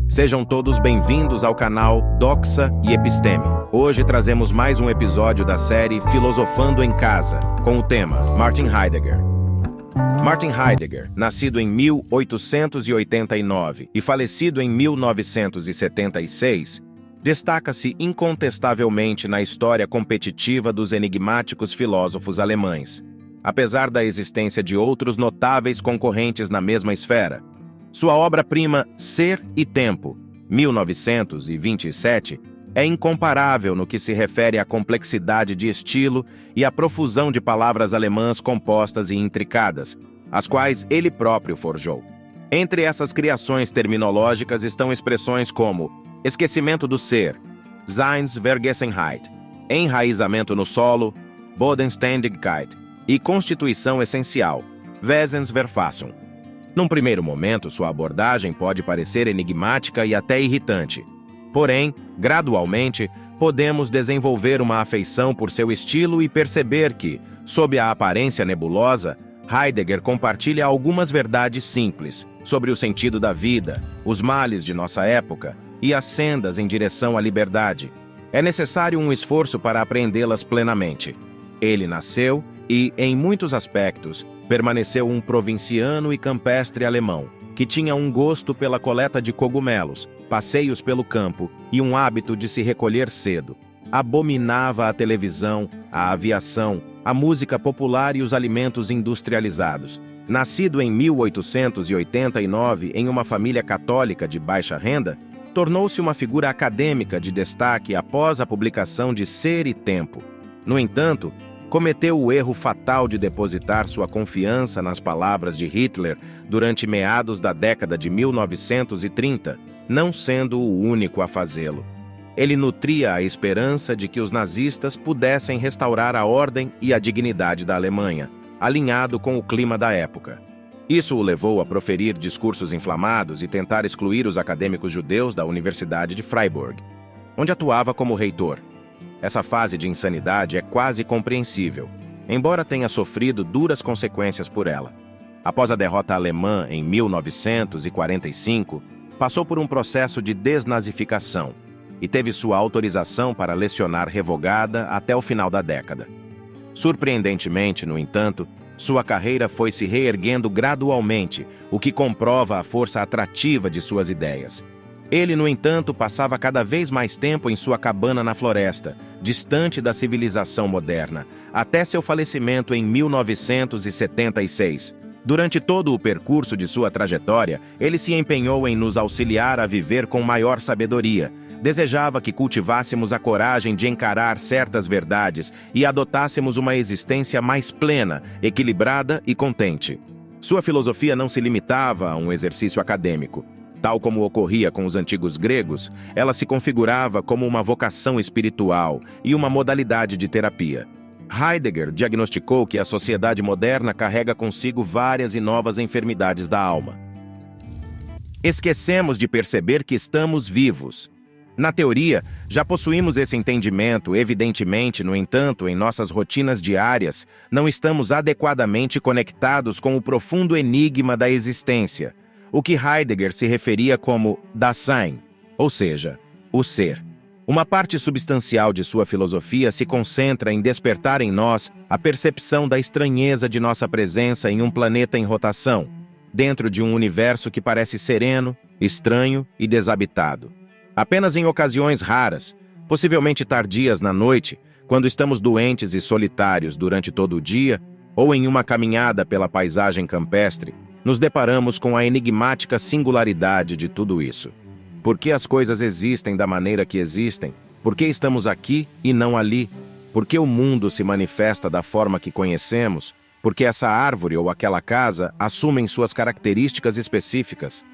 Sejam todos bem-vindos ao canal Doxa e Episteme. Hoje trazemos mais um episódio da série Filosofando em Casa, com o tema Martin Heidegger. Martin Heidegger, nascido em 1889 e falecido em 1976, destaca-se incontestavelmente na história competitiva dos enigmáticos filósofos alemães. Apesar da existência de outros notáveis concorrentes na mesma esfera, sua obra-prima Ser e Tempo, 1927, é incomparável no que se refere à complexidade de estilo e à profusão de palavras alemãs compostas e intricadas, as quais ele próprio forjou. Entre essas criações terminológicas estão expressões como esquecimento do ser, Seinsvergessenheit, enraizamento no solo, Bodenständigkeit, e constituição essencial, Wesensverfassung. Num primeiro momento, sua abordagem pode parecer enigmática e até irritante. Porém, gradualmente, podemos desenvolver uma afeição por seu estilo e perceber que, sob a aparência nebulosa, Heidegger compartilha algumas verdades simples sobre o sentido da vida, os males de nossa época e as sendas em direção à liberdade. É necessário um esforço para apreendê-las plenamente. Ele nasceu e, em muitos aspectos, permaneceu um provinciano e campestre alemão, que tinha um gosto pela coleta de cogumelos, passeios pelo campo e um hábito de se recolher cedo. Abominava a televisão, a aviação, a música popular e os alimentos industrializados. Nascido em 1889 em uma família católica de baixa renda, tornou-se uma figura acadêmica de destaque após a publicação de Ser e Tempo. No entanto, cometeu o erro fatal de depositar sua confiança nas palavras de Hitler durante meados da década de 1930, não sendo o único a fazê-lo. Ele nutria a esperança de que os nazistas pudessem restaurar a ordem e a dignidade da Alemanha, alinhado com o clima da época. Isso o levou a proferir discursos inflamados e tentar excluir os acadêmicos judeus da Universidade de Freiburg, onde atuava como reitor. Essa fase de insanidade é quase compreensível, embora tenha sofrido duras consequências por ela. Após a derrota alemã em 1945, passou por um processo de desnazificação e teve sua autorização para lecionar revogada até o final da década. Surpreendentemente, no entanto, sua carreira foi se reerguendo gradualmente, o que comprova a força atrativa de suas ideias. Ele, no entanto, passava cada vez mais tempo em sua cabana na floresta, distante da civilização moderna, até seu falecimento em 1976. Durante todo o percurso de sua trajetória, ele se empenhou em nos auxiliar a viver com maior sabedoria. Desejava que cultivássemos a coragem de encarar certas verdades e adotássemos uma existência mais plena, equilibrada e contente. Sua filosofia não se limitava a um exercício acadêmico. Tal como ocorria com os antigos gregos, ela se configurava como uma vocação espiritual e uma modalidade de terapia. Heidegger diagnosticou que a sociedade moderna carrega consigo várias e novas enfermidades da alma. Esquecemos de perceber que estamos vivos. Na teoria, já possuímos esse entendimento, evidentemente, no entanto, em nossas rotinas diárias, não estamos adequadamente conectados com o profundo enigma da existência, o que Heidegger se referia como Dasein, ou seja, o ser. Uma parte substancial de sua filosofia se concentra em despertar em nós a percepção da estranheza de nossa presença em um planeta em rotação, dentro de um universo que parece sereno, estranho e desabitado. Apenas em ocasiões raras, possivelmente tardias na noite, quando estamos doentes e solitários durante todo o dia, ou em uma caminhada pela paisagem campestre, nos deparamos com a enigmática singularidade de tudo isso. Por que as coisas existem da maneira que existem? Por que estamos aqui e não ali? Por que o mundo se manifesta da forma que conhecemos? Por que essa árvore ou aquela casa assumem suas características específicas?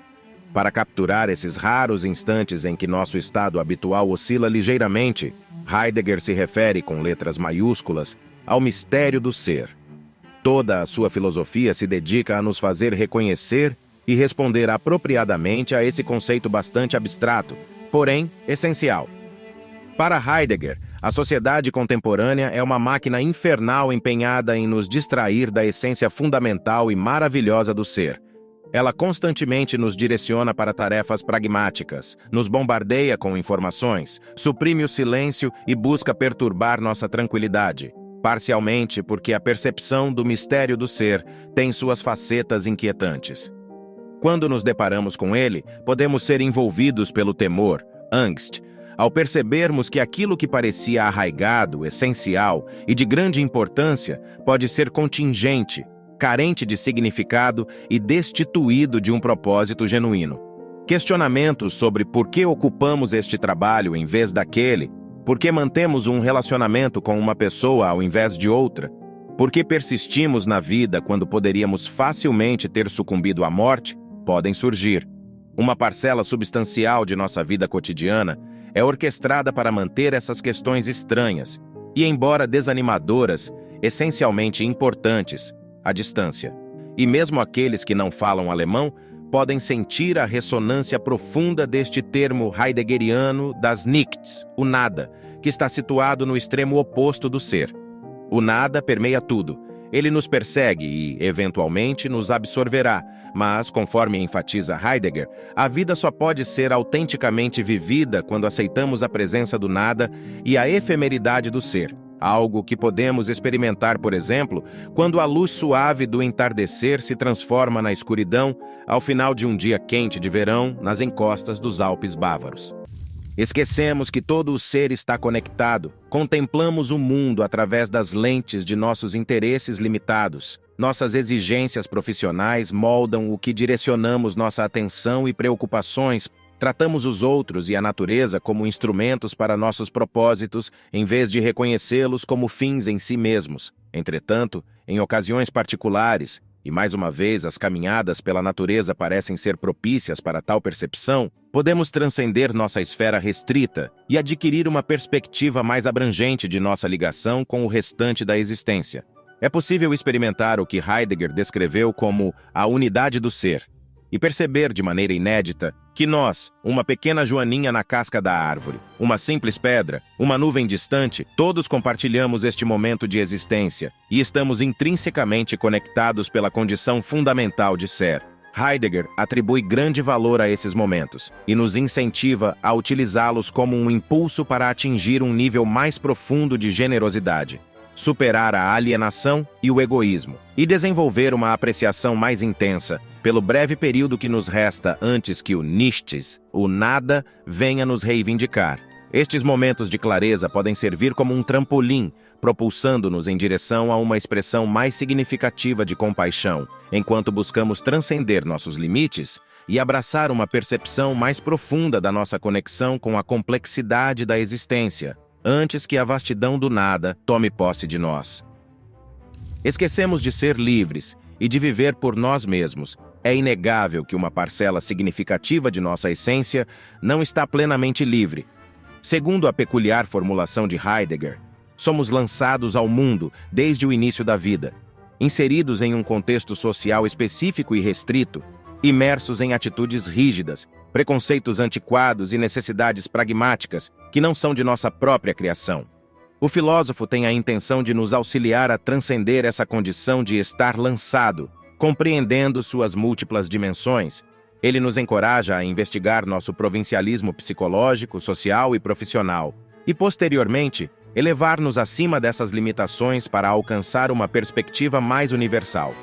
Para capturar esses raros instantes em que nosso estado habitual oscila ligeiramente, Heidegger se refere com letras maiúsculas ao mistério do ser. Toda a sua filosofia se dedica a nos fazer reconhecer e responder apropriadamente a esse conceito bastante abstrato, porém essencial. Para Heidegger, a sociedade contemporânea é uma máquina infernal empenhada em nos distrair da essência fundamental e maravilhosa do ser. Ela constantemente nos direciona para tarefas pragmáticas, nos bombardeia com informações, suprime o silêncio e busca perturbar nossa tranquilidade, parcialmente porque a percepção do mistério do ser tem suas facetas inquietantes. Quando nos deparamos com ele, podemos ser envolvidos pelo temor, angst, ao percebermos que aquilo que parecia arraigado, essencial e de grande importância pode ser contingente, carente de significado e destituído de um propósito genuíno. Questionamentos sobre por que ocupamos este trabalho em vez daquele, por que mantemos um relacionamento com uma pessoa ao invés de outra, por que persistimos na vida quando poderíamos facilmente ter sucumbido à morte, podem surgir. Uma parcela substancial de nossa vida cotidiana é orquestrada para manter essas questões estranhas e, embora desanimadoras, essencialmente importantes, à distância. E mesmo aqueles que não falam alemão podem sentir a ressonância profunda deste termo heideggeriano das Nichts, o nada, que está situado no extremo oposto do ser. O nada permeia tudo. Ele nos persegue e, eventualmente, nos absorverá, mas, conforme enfatiza Heidegger, a vida só pode ser autenticamente vivida quando aceitamos a presença do nada e a efemeridade do ser, algo que podemos experimentar, por exemplo, quando a luz suave do entardecer se transforma na escuridão ao final de um dia quente de verão nas encostas dos Alpes bávaros. Esquecemos que todo o ser está conectado, contemplamos o mundo através das lentes de nossos interesses limitados. Nossas exigências profissionais moldam o que direcionamos nossa atenção e preocupações. Tratamos os outros e a natureza como instrumentos para nossos propósitos, em vez de reconhecê-los como fins em si mesmos. Entretanto, em ocasiões particulares, e mais uma vez as caminhadas pela natureza parecem ser propícias para tal percepção, podemos transcender nossa esfera restrita e adquirir uma perspectiva mais abrangente de nossa ligação com o restante da existência. É possível experimentar o que Heidegger descreveu como a unidade do ser, e perceber de maneira inédita que nós, uma pequena joaninha na casca da árvore, uma simples pedra, uma nuvem distante, todos compartilhamos este momento de existência e estamos intrinsecamente conectados pela condição fundamental de ser. Heidegger atribui grande valor a esses momentos e nos incentiva a utilizá-los como um impulso para atingir um nível mais profundo de generosidade, superar a alienação e o egoísmo e desenvolver uma apreciação mais intensa pelo breve período que nos resta antes que o Nichts, o nada, venha nos reivindicar. Estes momentos de clareza podem servir como um trampolim, propulsando-nos em direção a uma expressão mais significativa de compaixão, enquanto buscamos transcender nossos limites e abraçar uma percepção mais profunda da nossa conexão com a complexidade da existência, antes que a vastidão do nada tome posse de nós. Esquecemos de ser livres e de viver por nós mesmos. É inegável que uma parcela significativa de nossa essência não está plenamente livre. Segundo a peculiar formulação de Heidegger, somos lançados ao mundo desde o início da vida, inseridos em um contexto social específico e restrito, imersos em atitudes rígidas, preconceitos antiquados e necessidades pragmáticas que não são de nossa própria criação. O filósofo tem a intenção de nos auxiliar a transcender essa condição de estar lançado, compreendendo suas múltiplas dimensões. Ele nos encoraja a investigar nosso provincialismo psicológico, social e profissional, e, posteriormente, elevar-nos acima dessas limitações para alcançar uma perspectiva mais universal.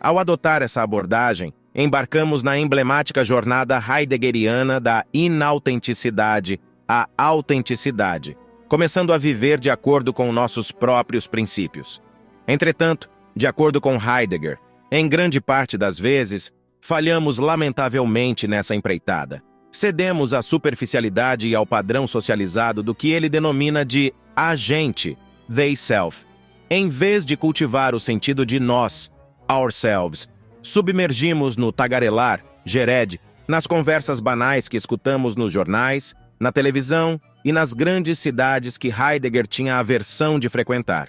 Ao adotar essa abordagem, embarcamos na emblemática jornada heideggeriana da inautenticidade à autenticidade, começando a viver de acordo com nossos próprios princípios. Entretanto, de acordo com Heidegger, em grande parte das vezes, falhamos lamentavelmente nessa empreitada. Cedemos à superficialidade e ao padrão socializado do que ele denomina de agente, they self, em vez de cultivar o sentido de nós, ourselves. Submergimos no tagarelar, gered, nas conversas banais que escutamos nos jornais, na televisão e nas grandes cidades que Heidegger tinha aversão de frequentar.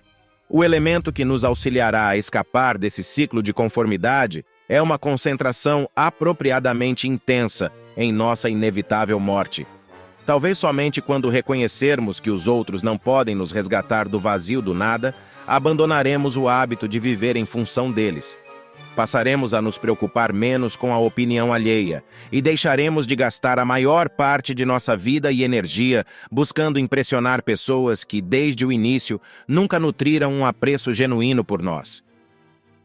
O elemento que nos auxiliará a escapar desse ciclo de conformidade é uma concentração apropriadamente intensa em nossa inevitável morte. Talvez somente quando reconhecermos que os outros não podem nos resgatar do vazio do nada, abandonaremos o hábito de viver em função deles. Passaremos a nos preocupar menos com a opinião alheia e deixaremos de gastar a maior parte de nossa vida e energia buscando impressionar pessoas que, desde o início, nunca nutriram um apreço genuíno por nós.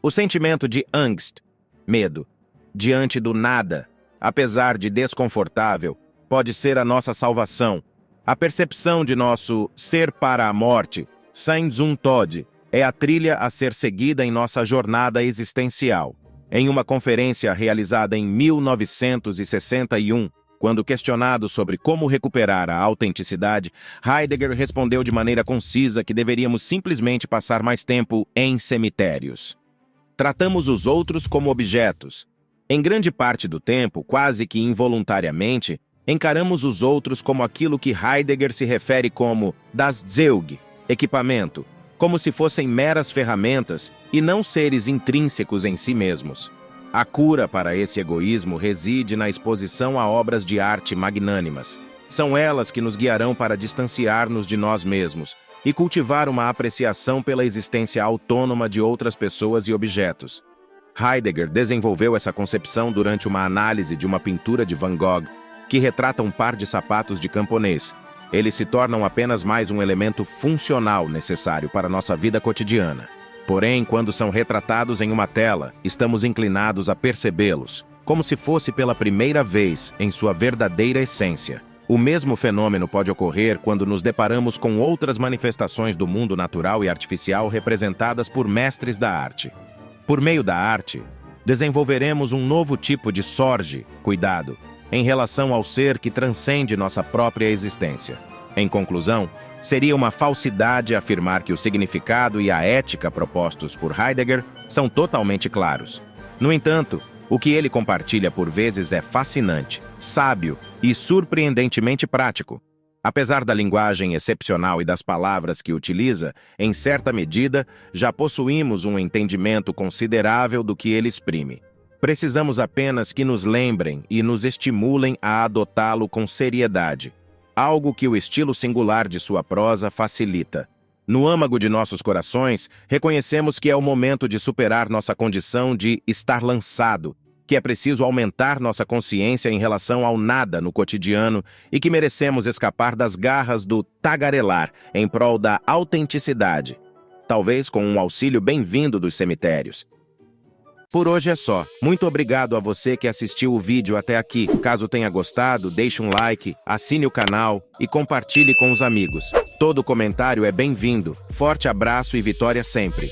O sentimento de angst, medo, diante do nada, apesar de desconfortável, pode ser a nossa salvação. A percepção de nosso ser para a morte, Sein zum Tod, é a trilha a ser seguida em nossa jornada existencial. Em uma conferência realizada em 1961, quando questionado sobre como recuperar a autenticidade, Heidegger respondeu de maneira concisa que deveríamos simplesmente passar mais tempo em cemitérios. Tratamos os outros como objetos. Em grande parte do tempo, quase que involuntariamente, encaramos os outros como aquilo que Heidegger se refere como das Zeug, equipamento, como se fossem meras ferramentas e não seres intrínsecos em si mesmos. A cura para esse egoísmo reside na exposição a obras de arte magnânimas. São elas que nos guiarão para distanciar-nos de nós mesmos e cultivar uma apreciação pela existência autônoma de outras pessoas e objetos. Heidegger desenvolveu essa concepção durante uma análise de uma pintura de Van Gogh que retrata um par de sapatos de camponês. Eles se tornam apenas mais um elemento funcional necessário para nossa vida cotidiana. Porém, quando são retratados em uma tela, estamos inclinados a percebê-los, como se fosse pela primeira vez em sua verdadeira essência. O mesmo fenômeno pode ocorrer quando nos deparamos com outras manifestações do mundo natural e artificial representadas por mestres da arte. Por meio da arte, desenvolveremos um novo tipo de sorge, cuidado, em relação ao ser que transcende nossa própria existência. Em conclusão, seria uma falsidade afirmar que o significado e a ética propostos por Heidegger são totalmente claros. No entanto, o que ele compartilha por vezes é fascinante, sábio e surpreendentemente prático. Apesar da linguagem excepcional e das palavras que utiliza, em certa medida, já possuímos um entendimento considerável do que ele exprime. Precisamos apenas que nos lembrem e nos estimulem a adotá-lo com seriedade, algo que o estilo singular de sua prosa facilita. No âmago de nossos corações, reconhecemos que é o momento de superar nossa condição de estar lançado, que é preciso aumentar nossa consciência em relação ao nada no cotidiano e que merecemos escapar das garras do tagarelar em prol da autenticidade, talvez com um auxílio bem-vindo dos cemitérios. Por hoje é só. Muito obrigado a você que assistiu o vídeo até aqui. Caso tenha gostado, deixe um like, assine o canal e compartilhe com os amigos. Todo comentário é bem-vindo. Forte abraço e vitória sempre!